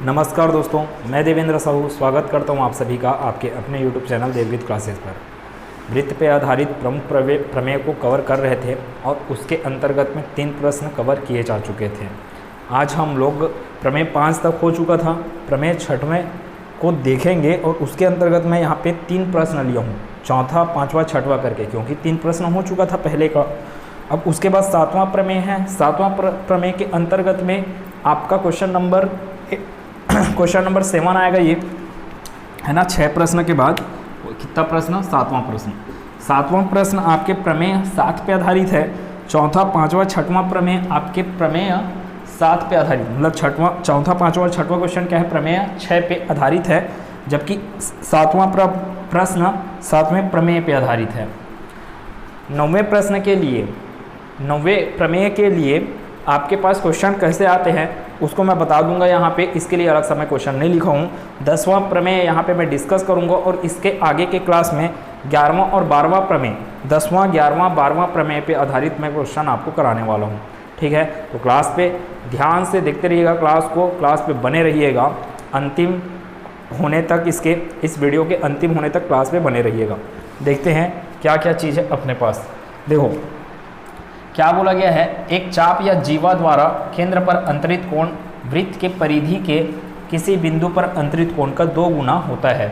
नमस्कार दोस्तों, मैं देवेंद्र साहू स्वागत करता हूं आप सभी का आपके अपने YouTube चैनल देवगीत क्लासेस पर। वृत्त पे आधारित प्रमुख प्रमेय को कवर कर रहे थे और उसके अंतर्गत में 3 प्रश्न कवर किए जा चुके थे। आज हम लोग प्रमेय 5 तक हो चुका था, प्रमेय 6वें को देखेंगे और उसके अंतर्गत मैं यहाँ पे 3 प्रश्न लिया हूँ, चौथा, 5वां, 6वां करके, क्योंकि 3 प्रश्न हो चुका था पहले का। अब उसके बाद 7वां प्रमेय है। 7वां प्रमेय के अंतर्गत में आपका क्वेश्चन नंबर 7 आएगा, ये है ना। 6 प्रश्न के बाद कितना प्रश्न? 7वां प्रश्न। 7वां प्रश्न आपके प्रमेय 7 पे आधारित है। चौथा, 5वां, 6वां प्रमेय आपके प्रमेय 7 पे आधारित, मतलब चौथा, 5वां और 6वां क्वेश्चन क्या है? प्रमेय 6 पे आधारित है, जबकि 7वां प्रश्न 7वें प्रमेय पे आधारित है। 9वें प्रश्न के लिए, 9वें प्रमेय के लिए आपके पास क्वेश्चन कैसे आते हैं उसको मैं बता दूंगा यहाँ पे, इसके लिए अलग से मैं क्वेश्चन नहीं लिखा हूँ। 10वां प्रमेय यहाँ पे मैं डिस्कस करूँगा और इसके आगे के क्लास में 11वां और 12वां प्रमेय, 10वां, 11वां, 12वां प्रमेय पे आधारित मैं क्वेश्चन आपको कराने वाला हूँ। ठीक है, तो क्लास पे ध्यान से देखते रहिएगा, क्लास पे बने रहिएगा अंतिम होने तक, इस वीडियो के अंतिम होने तक क्लास पे बने रहिएगा। देखते हैं क्या क्या चीज़ है अपने पास। देखो क्या बोला गया है, एक चाप या जीवा द्वारा केंद्र पर अंतरित कोण वृत्त के परिधि के किसी बिंदु पर अंतरित कोण का 2 गुना होता है।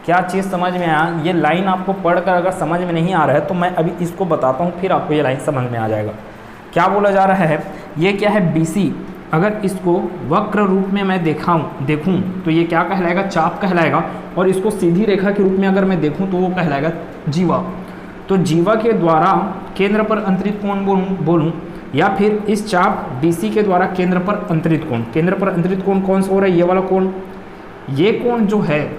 क्या चीज़ समझ में आया? ये लाइन आपको पढ़कर अगर समझ में नहीं आ रहा है तो मैं अभी इसको बताता हूँ, फिर आपको ये लाइन समझ में आ जाएगा। क्या बोला जा रहा है, ये क्या है? BC। अगर इसको वक्र रूप में मैं देखूँ तो ये क्या कहलाएगा? चाप कहलाएगा। और इसको सीधी रेखा के रूप में अगर मैं देखूँ तो वो कहलाएगा जीवा। तो जीवा के द्वारा केंद्र पर अंतरित कोण बोलूं या फिर इस चाप BC के द्वारा केंद्र पर अंतरित कोण, केंद्र पर अंतरित कोण कौन सा हो रहा है? ये वाला कोण। ये कोण जो है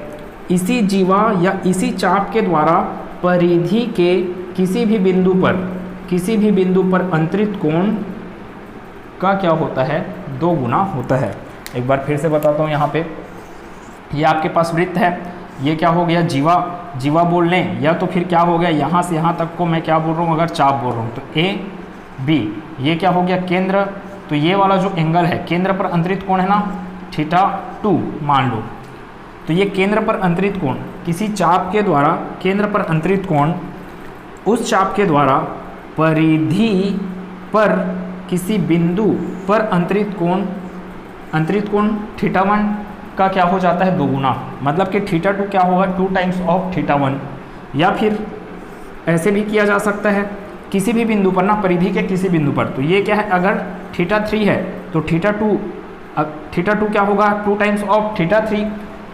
इसी जीवा या इसी चाप के द्वारा परिधि के किसी भी बिंदु पर अंतरित कोण का क्या होता है? 2 गुना होता है। एक बार फिर से बताता हूँ। यहाँ पे ये आपके पास वृत्त है, ये क्या हो गया? जीवा बोल लें, या तो फिर क्या हो गया, यहाँ से यहाँ तक को मैं क्या बोल रहा हूँ? अगर चाप बोल रहा हूँ तो AB। ये क्या हो गया? केंद्र। तो ये वाला जो एंगल है, केंद्र पर अंतरित कोण है ना, θ2 मान लो। तो ये केंद्र पर अंतरित कोण किसी चाप के द्वारा, केंद्र पर अंतरित कोण उस चाप के द्वारा परिधि पर किसी बिंदु पर अंतरित कोण θ1 का क्या हो जाता है? 2 गुना। मतलब कि θ2 क्या होगा? 2 टाइम्स ऑफ θ1। या फिर ऐसे भी किया जा सकता है, किसी भी बिंदु पर ना, परिधि के किसी बिंदु पर। तो ये क्या है? अगर θ3 है तो θ2 क्या होगा? 2 टाइम्स ऑफ θ3,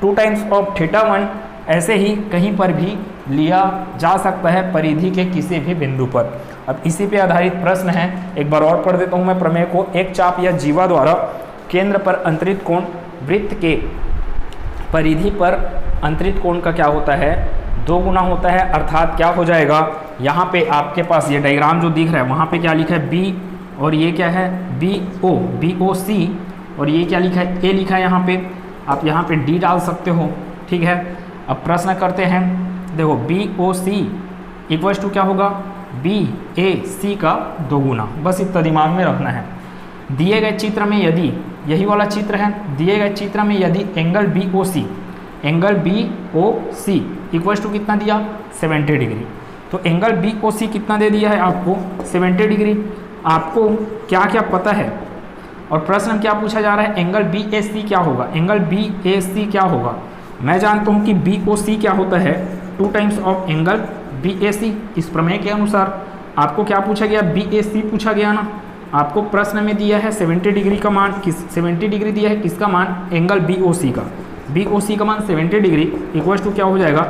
2 टाइम्स ऑफ θ1। ऐसे ही कहीं पर भी लिया जा सकता है, परिधि के किसी भी बिंदु पर। अब इसी पे आधारित प्रश्न है, एक बार और पढ़ देता हूँ मैं प्रमेय को। एक चाप या जीवा द्वारा केंद्र पर अंतरित कोण वृत्त के परिधि पर अंतरित कोण का क्या होता है? 2 गुना होता है। अर्थात क्या हो जाएगा, यहाँ पे आपके पास ये डायग्राम जो दिख रहा है, वहाँ पे क्या लिखा है? B, और ये क्या है? BOC, और ये क्या लिखा है? A लिखा है यहाँ पे। आप यहाँ पे D डाल सकते हो। ठीक है, अब प्रश्न करते हैं। देखो BOC इक्वल्स टू क्या होगा? BAC का 2 गुना। बस इतना दिमाग में रखना है। दिए गए चित्र में यदि, यही वाला चित्र है, दिए गए चित्र में यदि एंगल BOC इक्वल्स टू कितना दिया? 70 डिग्री। तो एंगल BOC कितना दे दिया है आपको? 70 डिग्री। आपको क्या क्या पता है? और प्रश्न क्या पूछा जा रहा है? एंगल BAC क्या होगा? एंगल BAC क्या होगा? मैं जानता हूँ कि BOC क्या होता है? 2 टाइम्स ऑफ एंगल BAC। इस प्रमेय के अनुसार आपको क्या पूछा गया? BAC पूछा गया ना। आपको प्रश्न में दिया है 70 डिग्री का मान, 70 डिग्री दिया है किसका मान? एंगल BOC का। BOC का मान 70 डिग्री इक्वल्स टू क्या हो जाएगा?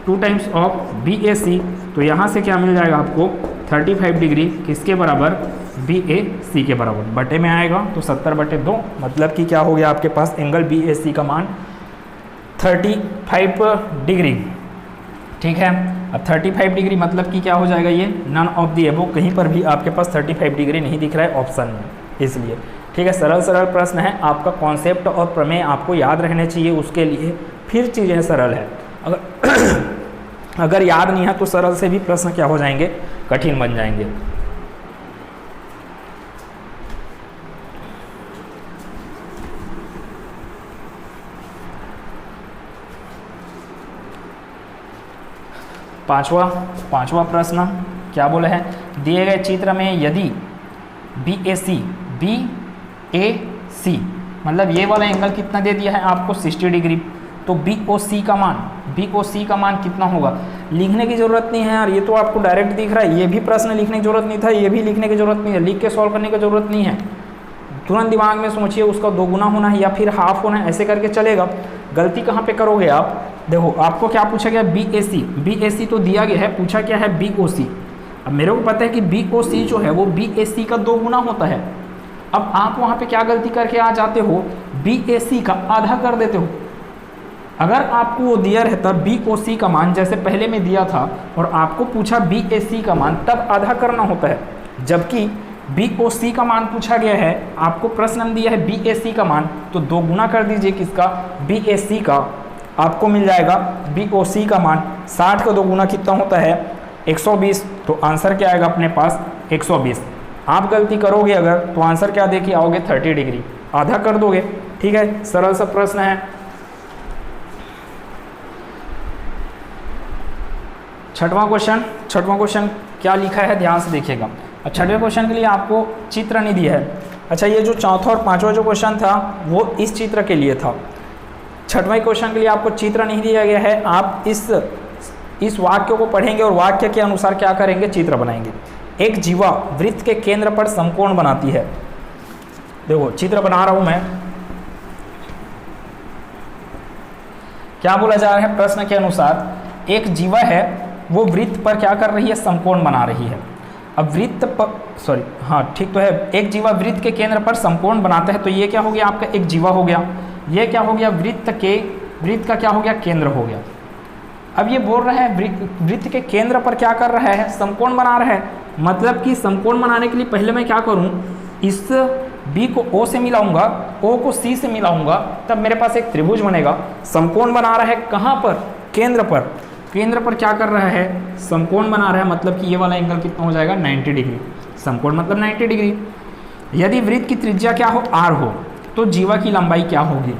2 टाइम्स ऑफ BAC। तो यहाँ से क्या मिल जाएगा आपको? 35 डिग्री किसके बराबर? BAC के बराबर। बटे में आएगा तो 70/2, मतलब कि क्या हो गया आपके पास? एंगल BAC का मान 35 डिग्री। ठीक है, अब 35 डिग्री मतलब कि क्या हो जाएगा? ये नन ऑफ दी एबो, कहीं पर भी आपके पास 35 डिग्री नहीं दिख रहा है ऑप्शन में, इसलिए। ठीक है, सरल प्रश्न है। आपका कॉन्सेप्ट और प्रमेय आपको याद रहने चाहिए, उसके लिए फिर चीज़ें सरल है। अगर याद नहीं है तो सरल से भी प्रश्न क्या हो जाएंगे? कठिन बन जाएंगे। पांचवा प्रश्न क्या बोला है, दिए गए चित्र में यदि बी ए सी मतलब ये वाला एंगल कितना दे दिया है आपको 60 डिग्री, तो बी ओ सी का मान कितना होगा। लिखने की ज़रूरत नहीं है यार, ये तो आपको डायरेक्ट दिख रहा है, ये भी प्रश्न लिखने की ज़रूरत नहीं था, ये भी लिखने की ज़रूरत नहीं है, लिख के सॉल्व करने की ज़रूरत नहीं है। तुरंत दिमाग में सोचिए उसका 2 गुना होना है या फिर हाफ होना है, ऐसे करके चलेगा। गलती कहाँ पे करोगे आप, देखो आपको क्या पूछा गया, बी ए सी तो दिया गया है, पूछा क्या है बी ओ सी। अब मेरे को पता है कि बी ओ सी जो है वो बी ए सी का 2 गुना होता है। अब आप वहाँ पे क्या गलती करके आ जाते हो, बी ए सी का आधा कर देते हो। अगर आपको वो दिया रहता बी ओ सी का मान जैसे पहले में दिया था और आपको पूछा बी ए सी का मान, तब आधा करना होता है, जबकि बी ओ सी का मान पूछा गया है, आपको प्रश्न में दिया है बी ए सी का मान, तो 2 गुना कर दीजिए किसका, बी ए सी का, आपको मिल जाएगा बी ओ सी का मान। 60 का 2 गुना कितना होता है 120, तो आंसर क्या आएगा अपने पास 120। आप गलती करोगे अगर तो आंसर क्या दे के आओगे 30 डिग्री, आधा कर दोगे। ठीक है, सरल सा प्रश्न है। छठवां क्वेश्चन क्या लिखा है ध्यान से देखिएगा। और छठवें क्वेश्चन के लिए आपको चित्र नहीं दिया है। अच्छा, ये जो चौथा और पांचवा जो क्वेश्चन था वो इस चित्र के लिए था। छठवें क्वेश्चन के लिए आपको चित्र नहीं दिया गया है, आप इस वाक्य को पढ़ेंगे और वाक्य के अनुसार क्या करेंगे, चित्र बनाएंगे। एक जीवा वृत्त के केंद्र पर समकोण बनाती है। देखो चित्र बना रहा हूं मैं, क्या बोला जा रहा है प्रश्न के अनुसार, एक जीवा है वो वृत्त पर क्या कर रही है, समकोण बना रही है। अब वृत्त पर ठीक तो है, एक जीवा वृत्त के केंद्र पर समकोण बनाता है, तो ये क्या हो गया आपका एक जीवा हो गया, ये क्या हो गया वृत्त का क्या हो गया केंद्र हो गया। अब ये बोल रहा है वृत्त के केंद्र पर क्या कर रहा है, समकोण बना रहा है। मतलब कि समकोण बनाने के लिए पहले मैं क्या करूं, इस बी को ओ से मिलाऊंगा, ओ को सी से मिलाऊंगा, तब मेरे पास एक त्रिभुज बनेगा। समकोण बना रहा है कहाँ पर, केंद्र पर। केंद्र पर क्या कर रहा है, समकोण बना रहा है, मतलब कि ये वाला एंगल कितना हो जाएगा 90 डिग्री। समकोण मतलब 90 डिग्री। यदि वृत्त की त्रिज्या क्या हो, आर हो, तो जीवा की लंबाई क्या होगी।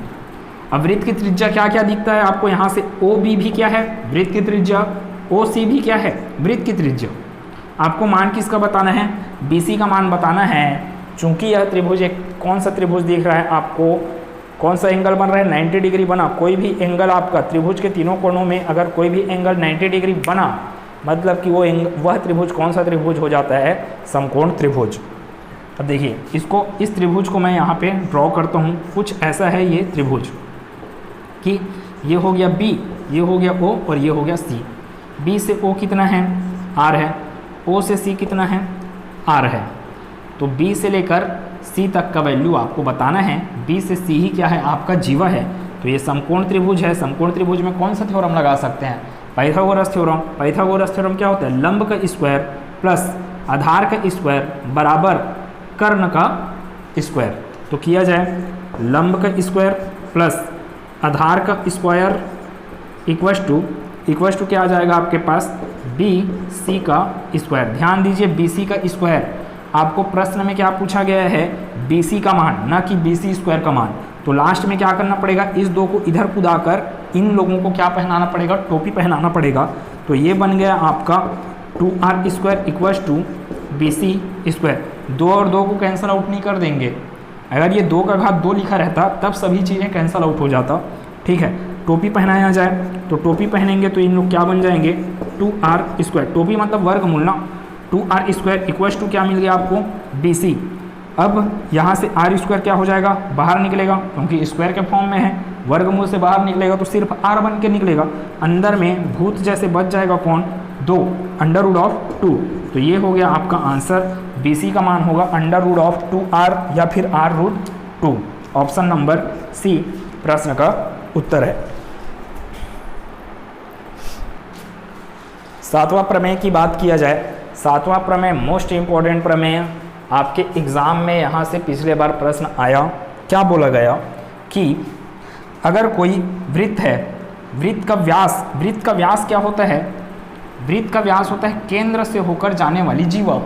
अब वृत्त की त्रिज्या क्या क्या दिखता है आपको यहाँ से, ओ बी भी क्या है वृत्त की त्रिज्या, ओ सी भी क्या है वृत्त की त्रिज्या। आपको मान किसका बताना है, बी सी का मान बताना है। चूंकि यह त्रिभुज एक कौन सा त्रिभुज दिख रहा है आपको, कौन सा एंगल बन रहा है 90 डिग्री बना। कोई भी एंगल आपका त्रिभुज के तीनों कोणों में अगर कोई भी एंगल 90 डिग्री बना, मतलब कि वह त्रिभुज कौन सा त्रिभुज हो जाता है, समकोण त्रिभुज। अब देखिए इस त्रिभुज को मैं यहाँ पे ड्रॉ करता हूँ। कुछ ऐसा है ये त्रिभुज कि ये हो गया बी, ये हो गया ओ और ये हो गया सी। बी से ओ कितना है, आर है, ओ से सी कितना है, आर है। तो बी से लेकर सी तक का वैल्यू आपको बताना है। बी से सी ही क्या है आपका जीवा है। तो ये समकोण त्रिभुज है। समकोण त्रिभुज में कौन सा थ्योरम लगा सकते हैं, पाइथागोरस थ्योरम। पाइथागोरस थ्योरम क्या होता है, लंब का स्क्वायर प्लस आधार का स्क्वायर बराबर कर्ण का स्क्वायर। तो किया जाए लंब का स्क्वायर प्लस आधार का स्क्वायर इक्वस टू क्या आ जाएगा आपके पास, बी सी का स्क्वायर। ध्यान दीजिए बी सी का स्क्वायर, आपको प्रश्न में क्या पूछा गया है, बी सी का मान, ना कि बी सी स्क्वायर का मान। तो लास्ट में क्या करना पड़ेगा, इस दो को इधर कुदाकर इन लोगों को क्या पहनाना पड़ेगा, टोपी पहनाना पड़ेगा। तो ये बन गया आपका 2r square equals two B C square. 2 और 2 को कैंसिल आउट नहीं कर देंगे। अगर ये 2 का घात 2 लिखा रहता तब सभी चीज़ें कैंसिल आउट हो जाता। ठीक है, टोपी पहनाया जाए तो टोपी पहनेंगे तो इन लोग क्या बन जाएंगे, 2r स्क्वायर। टोपी मतलब वर्गमूल ना, 2r स्क्वायर इक्वस टू क्या मिल गया आपको, बी सी। अब यहाँ से r स्क्वायर क्या हो जाएगा, बाहर निकलेगा क्योंकि स्क्वायर के फॉर्म में है। वर्गमूल से बाहर निकलेगा तो सिर्फ r बन के निकलेगा। अंदर में भूत जैसे बच जाएगा कौन, 2 √2। तो ये हो गया आपका आंसर। बी सी का मान होगा √2r या फिर r√2। ऑप्शन नंबर सी प्रश्न का उत्तर है। 7वां प्रमेय की बात किया जाए। 7वां प्रमेय मोस्ट इंपॉर्टेंट प्रमेय, आपके एग्जाम में यहाँ से पिछले बार प्रश्न आया। क्या बोला गया कि अगर कोई वृत्त है, वृत्त का व्यास क्या होता है, वृत्त का व्यास होता है केंद्र से होकर जाने वाली जीवा।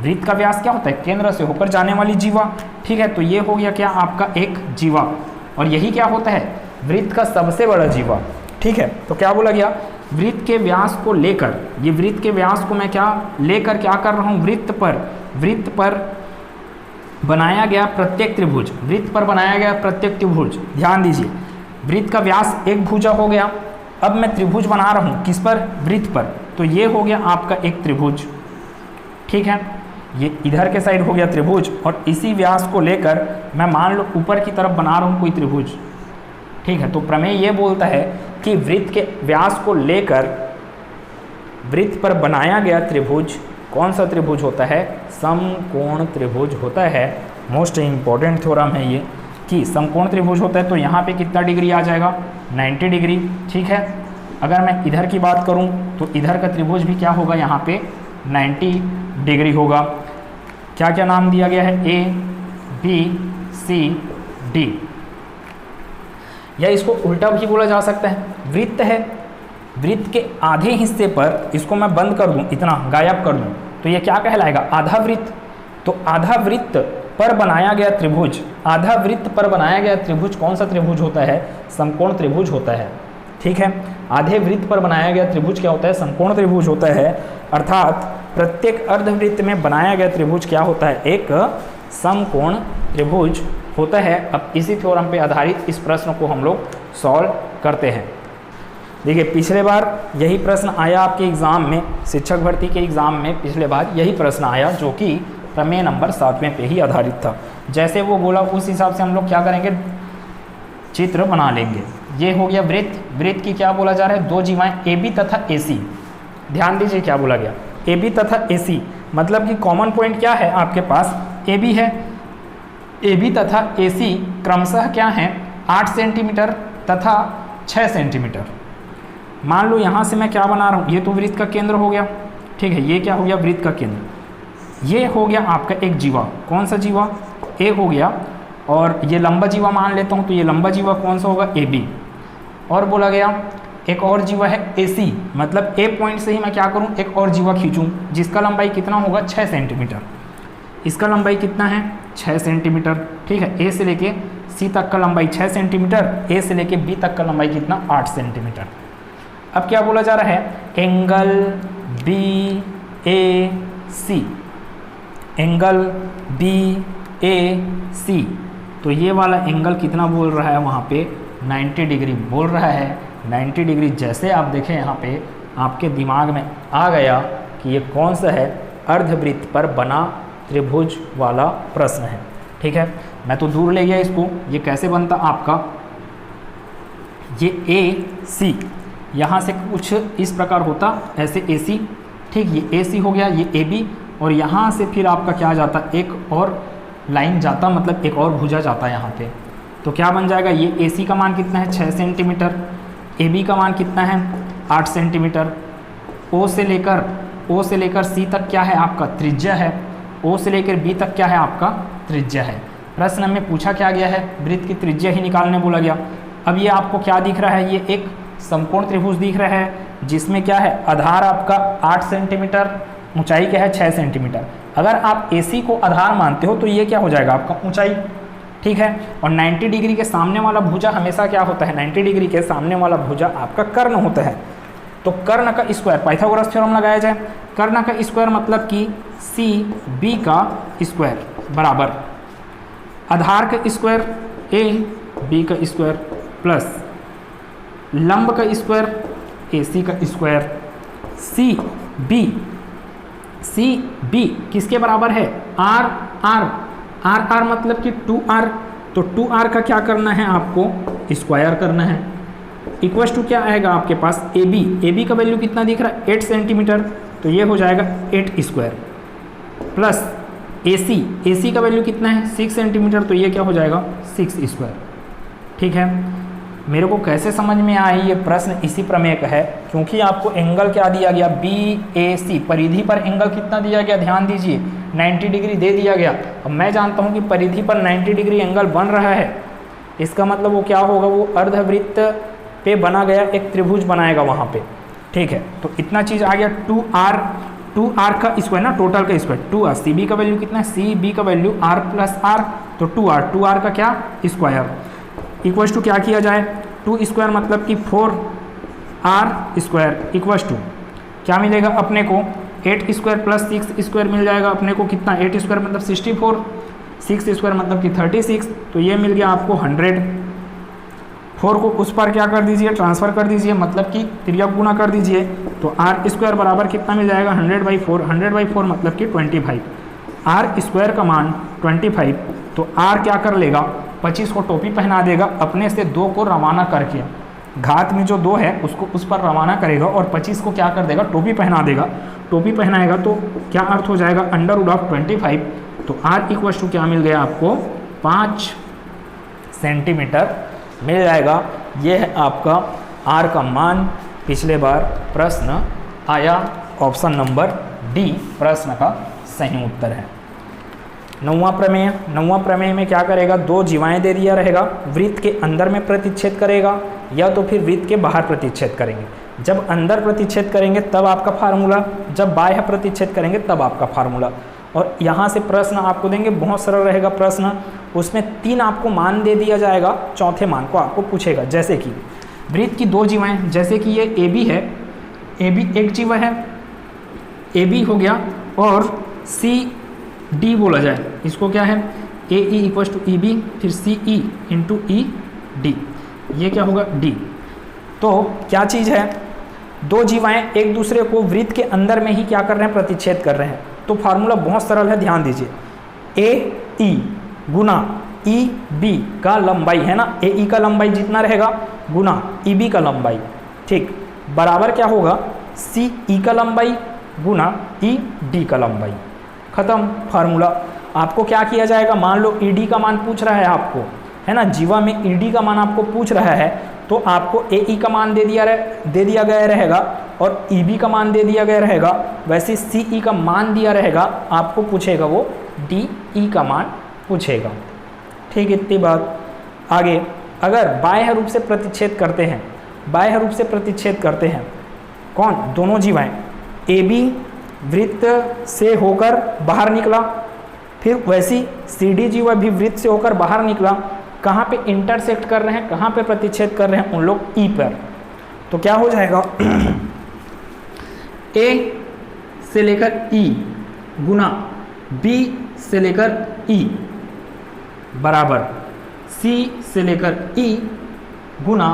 वृत्त का व्यास क्या होता है, केंद्र से होकर जाने वाली जीवा। ठीक है, तो ये हो गया क्या आपका एक जीवा, और यही क्या होता है वृत्त का सबसे बड़ा जीवा। ठीक है, तो क्या बोला गया वृत्त के व्यास को लेकर, ये वृत्त के व्यास को मैं क्या लेकर क्या कर रहा हूँ, वृत्त पर बनाया गया प्रत्येक त्रिभुज, वृत्त पर बनाया गया प्रत्येक त्रिभुज। ध्यान दीजिए, वृत्त का व्यास एक भुजा हो गया, अब मैं त्रिभुज बना रहा हूँ किस पर, वृत्त पर, तो ये हो गया आपका एक त्रिभुज। ठीक है, ये इधर के साइड हो गया त्रिभुज, और इसी व्यास को लेकर मैं मान लो ऊपर की तरफ बना रहा हूँ कोई त्रिभुज। ठीक है, तो प्रमेय ये बोलता है कि वृत्त के व्यास को लेकर वृत्त पर बनाया गया त्रिभुज कौन सा त्रिभुज होता है, समकोण त्रिभुज होता है। मोस्ट इम्पॉर्टेंट थ्योरम है ये कि समकोण त्रिभुज होता है। तो यहाँ पे कितना डिग्री आ जाएगा, 90 डिग्री। ठीक है, अगर मैं इधर की बात करूँ तो इधर का त्रिभुज भी क्या होगा, यहाँ पे 90 डिग्री होगा। क्या क्या नाम दिया गया है, ए बी सी डी, या इसको उल्टा भी बोला जा सकता है। वृत्त है, वृत्त के आधे हिस्से पर इसको मैं बंद कर दूं, इतना गायब कर दूं, तो ये क्या कहलाएगा, आधा वृत्त। तो आधा वृत्त पर बनाया गया त्रिभुज, आधा वृत्त पर बनाया गया त्रिभुज कौन सा त्रिभुज होता है, समकोण त्रिभुज होता है। ठीक है, आधे वृत्त पर बनाया गया त्रिभुज क्या होता है, समकोण त्रिभुज होता है। अर्थात प्रत्येक अर्धवृत्त में बनाया गया त्रिभुज क्या होता है, एक समकोण त्रिभुज होता है। अब इसी थ्योरम पे आधारित इस प्रश्न को हम लोग सॉल्व करते हैं। देखिए, पिछले बार यही प्रश्न आया आपके एग्ज़ाम में, शिक्षक भर्ती के एग्ज़ाम में पिछले बार यही प्रश्न आया, जो कि प्रमेय नंबर 7वें पे ही आधारित था। जैसे वो बोला उस हिसाब से हम लोग क्या करेंगे, चित्र बना लेंगे। ये हो गया वृत्त, वृत्त की क्या बोला जा रहा है, दो जीवाएं ए बी तथा ए सी। ध्यान दीजिए क्या बोला गया, ए बी तथा ए सी, मतलब कि कॉमन पॉइंट क्या है आपके पास, ए बी है। ए बी तथा ए सी क्रमशः क्या है, 8 सेंटीमीटर तथा 6 सेंटीमीटर। मान लो यहाँ से मैं क्या बना रहा हूँ, ये तो वृत्त का केंद्र हो गया। ठीक है, ये क्या हो गया, वृत्त का केंद्र। ये हो गया आपका एक जीवा, कौन सा जीवा, ए हो गया, और ये लंबा जीवा मान लेता हूँ, तो ये लंबा जीवा कौन सा होगा, ए बी। और बोला गया एक और जीवा है ए सी, मतलब ए पॉइंट से ही मैं क्या करूँ, एक और जीवा खींचूँ, जिसका लंबाई कितना होगा, 6 सेंटीमीटर। इसका लंबाई कितना है, 6 सेंटीमीटर। ठीक है, ए से लेके सी तक का लंबाई 6 सेंटीमीटर, ए से लेके बी तक का लंबाई कितना, 8 सेंटीमीटर। अब क्या बोला जा रहा है, एंगल बी ए सी, एंगल बी ए सी, तो ये वाला एंगल कितना बोल रहा है वहाँ पे, 90 डिग्री बोल रहा है। 90 डिग्री जैसे आप देखें यहाँ पे आपके दिमाग में आ गया कि ये कौन सा है, अर्धवृत्त पर बना त्रिभुज वाला प्रश्न है। ठीक है, मैं तो दूर ले गया इसको। ये कैसे बनता आपका, ये ए सी यहाँ से कुछ इस प्रकार होता, ऐसे ए सी। ठीक, ये ए सी हो गया, ये ए बी, और यहाँ से फिर आपका क्या जाता, एक और लाइन जाता, मतलब एक और भुजा जाता है यहाँ पे। तो क्या बन जाएगा, ये ए सी का मान कितना है, 6 सेंटीमीटर, ए बी का मान कितना है, 8 सेंटीमीटर। ओ से लेकर सी तक क्या है आपका, त्रिज्या है। ओ से लेकर बी तक क्या है आपका, त्रिज्या है। प्रश्न में पूछा क्या गया है, वृत्त की त्रिज्या ही निकालने बोला गया। अब ये आपको क्या दिख रहा है, ये एक समकोण त्रिभुज दिख रहा है, जिसमें क्या है, आधार आपका 8 सेंटीमीटर, ऊंचाई क्या है, 6 सेंटीमीटर। अगर आप AC को आधार मानते हो तो ये क्या हो जाएगा आपका ऊंचाई। ठीक है, और 90 डिग्री के सामने वाला भुजा हमेशा क्या होता है, 90 डिग्री के सामने वाला भुजा आपका कर्ण होता है। तो कर्ण का स्क्वायर, पाइथागोरस थ्योरम लगाया जाए, कर्ण का स्क्वायर मतलब कि CB का स्क्वायर बराबर आधार का स्क्वायर AB का स्क्वायर प्लस लंब का स्क्वायर AC का स्क्वायर। CB किसके बराबर है, R मतलब कि 2R, तो 2R का क्या करना है आपको, स्क्वायर करना है। इक्वल्स टू क्या आएगा आपके पास, AB का वैल्यू कितना दिख रहा है, 8 सेंटीमीटर, तो ये हो जाएगा 8 स्क्वायर प्लस AC का वैल्यू कितना है, 6 सेंटीमीटर, तो ये क्या हो जाएगा, 6 स्क्वायर। ठीक है, मेरे को कैसे समझ में आया ये प्रश्न, इसी प्रमेय का है, क्योंकि आपको एंगल क्या दिया गया, BAC, परिधि पर एंगल कितना दिया गया, ध्यान दीजिए, 90 डिग्री दे दिया गया। अब मैं जानता हूँ कि परिधि पर 90 डिग्री एंगल बन रहा है, इसका मतलब वो क्या होगा, वो अर्धवृत्त पे बना गया एक त्रिभुज बनाएगा वहाँ पे। ठीक है, तो इतना चीज़ आ गया। 2R का स्क्वायर ना, टोटल का स्क्वायर 2R। CB का वैल्यू कितना है, CB का वैल्यू R प्लस R, तो 2R का क्या, स्क्वायर, इक्वल्स टू क्या किया जाए, 2 स्क्वायर मतलब कि 4 आर स्क्वायर इक्वस टू क्या मिलेगा अपने को 8 स्क्वायर प्लस 6 स्क्वायर मिल जाएगा अपने को कितना 8 स्क्वायर मतलब 64, 6 स्क्वायर मतलब कि 36, तो ये मिल गया आपको 100। 4 को उस पर क्या कर दीजिए ट्रांसफ़र कर दीजिए, मतलब कि त्रियक गुना कर दीजिए, तो आर स्क्वायर बराबर कितना मिल जाएगा 100/4, 100/4 मतलब कि 25। आर स्क्वायर का मान 25, तो आर क्या कर लेगा 25 को टोपी पहना देगा अपने से 2 को रवाना करके, घात में जो 2 है उसको उस पर रवाना करेगा और 25 को क्या कर देगा टोपी पहना देगा। टोपी पहनाएगा तो क्या अर्थ हो जाएगा √25, तो आर इक्वल टू क्या मिल गया आपको 5 सेंटीमीटर मिल जाएगा। ये है आपका आर का मान। पिछले बार प्रश्न आया, ऑप्शन नंबर डी प्रश्न का सही उत्तर है। 9वां प्रमेय, 9वां प्रमेय में क्या करेगा 2 जीवाएं दे दिया रहेगा, वृत्त के अंदर में प्रतिच्छेद करेगा या तो फिर वृत्त के बाहर प्रतिच्छेद करेंगे। जब अंदर प्रतिच्छेद करेंगे तब आपका फार्मूला, जब बाह्य प्रतिच्छेद करेंगे तब आपका फार्मूला। और यहाँ से प्रश्न आपको देंगे, बहुत सरल रहेगा प्रश्न, उसमें 3 आपको मान दे दिया जाएगा, चौथे मान को आपको पूछेगा। जैसे कि वृत्त की 2 जीवाएं, जैसे कि ये ए बी है, ए बी एक जीवा है, ए बी हो गया, और सी डी बोला जाए, इसको क्या है A E equal to E B, फिर C E into E D, ये क्या होगा डी। तो क्या चीज़ है 2 जीवाएं एक दूसरे को वृत्त के अंदर में ही क्या कर रहे हैं प्रतिच्छेद कर रहे हैं। तो फार्मूला बहुत सरल है, ध्यान दीजिए, ए ई गुना ई बी का लंबाई है ना, ए ई का लंबाई जितना रहेगा गुना ई बी का लंबाई, ठीक, बराबर क्या होगा सी ई का लंबाई गुना ई डी का लंबाई। खत्म फार्मूला। आपको क्या किया जाएगा, मान लो ई डी का मान पूछ रहा है आपको, है ना, जीवा में ई डी का मान आपको पूछ रहा है, तो आपको ए ई का मान दे दिया गया रहेगा और ई बी का मान दे दिया गया रहेगा। वैसे सी ई का मान दिया रहेगा, आपको पूछेगा वो डी ई का मान पूछेगा। ठीक, इतनी बात। आगे अगर बाह्य रूप से प्रतिच्छेद करते हैं, बाह्य रूप से प्रतिच्छेद करते हैं कौन, दोनों जीवाएं, ए बी वृत्त से होकर बाहर निकला, फिर वैसी सी डी जीवा भी वृत्त से होकर बाहर निकला, कहाँ पे इंटरसेक्ट कर रहे हैं, कहाँ पे प्रतिच्छेद कर रहे हैं, उन लोग ई पर। तो क्या हो जाएगा ए से लेकर ई गुना बी से लेकर ई बराबर सी से लेकर ई गुना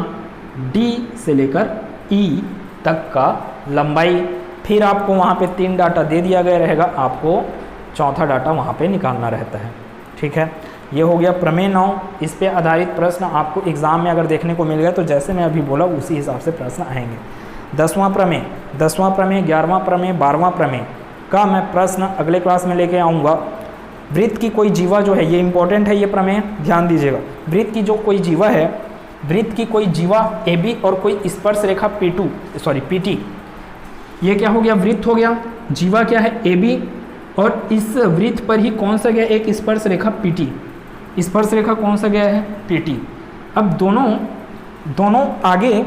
डी से लेकर ई तक का लंबाई। फिर आपको वहाँ पे 3 डाटा दे दिया गया रहेगा, आपको चौथा डाटा वहाँ पे निकालना रहता है। ठीक है, ये हो गया प्रमेय 9। इस पे आधारित प्रश्न आपको एग्जाम में अगर देखने को मिल गया तो जैसे मैं अभी बोला उसी हिसाब से प्रश्न आएंगे। 10वां प्रमेय, 11वां प्रमेय, 12वां प्रमेय का मैं प्रश्न अगले क्लास में लेके आऊँगा। वृत्त की कोई जीवा जो है, ये इंपॉर्टेंट है ये प्रमेय, ध्यान दीजिएगा। वृत्त की जो कोई जीवा है, वृत्त की कोई जीवा ए बी और कोई स्पर्श रेखा पी टी, ये क्या हो गया वृत्त हो गया, जीवा क्या है ए बी, और इस वृत्त पर ही कौन सा गया एक स्पर्श रेखा पी टी, स्पर्श रेखा कौन सा गया है पी टी। अब दोनों आगे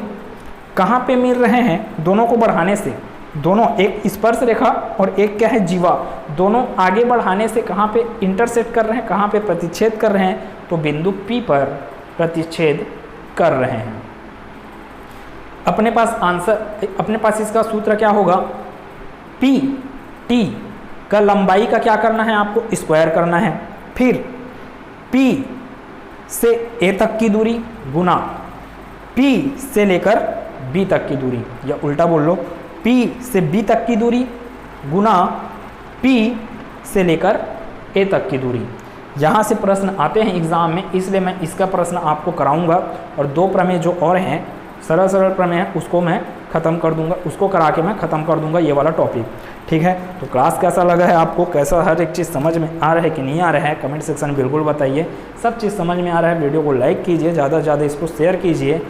कहाँ पे मिल रहे हैं, दोनों को बढ़ाने से, दोनों एक स्पर्श रेखा और एक क्या है जीवा, दोनों आगे बढ़ाने से कहाँ पे इंटरसेक्ट कर रहे हैं, कहाँ पे प्रतिच्छेद कर रहे हैं, तो बिंदु P पर प्रतिच्छेद कर रहे हैं। अपने पास इसका सूत्र क्या होगा, पी टी का लंबाई का क्या करना है, आपको स्क्वायर करना है, फिर P से A तक की दूरी गुना P से लेकर B तक की दूरी, या उल्टा बोल लो P से B तक की दूरी गुना P से लेकर A तक की दूरी। यहाँ से प्रश्न आते हैं एग्ज़ाम में, इसलिए मैं इसका प्रश्न आपको कराऊंगा। और 2 प्रमेय जो और हैं सरल प्रमेय है, उसको मैं ख़त्म कर दूंगा, उसको करा के मैं ख़त्म कर दूंगा ये वाला टॉपिक। ठीक है, तो क्लास कैसा लगा है आपको, कैसा हर एक चीज़ समझ में आ रहा है कि नहीं आ रहा है, कमेंट सेक्शन में बिल्कुल बताइए। सब चीज़ समझ में आ रहा है, वीडियो को लाइक कीजिए, ज़्यादा से ज़्यादा इसको शेयर कीजिए।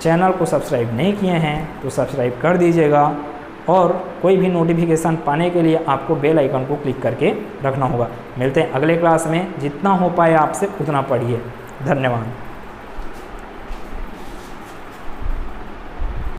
चैनल को सब्सक्राइब नहीं किए हैं तो सब्सक्राइब कर दीजिएगा, और कोई भी नोटिफिकेशन पाने के लिए आपको बेल आइकन को क्लिक करके रखना होगा। मिलते हैं अगले क्लास में, जितना हो पाए आपसे उतना पढ़िए। धन्यवाद।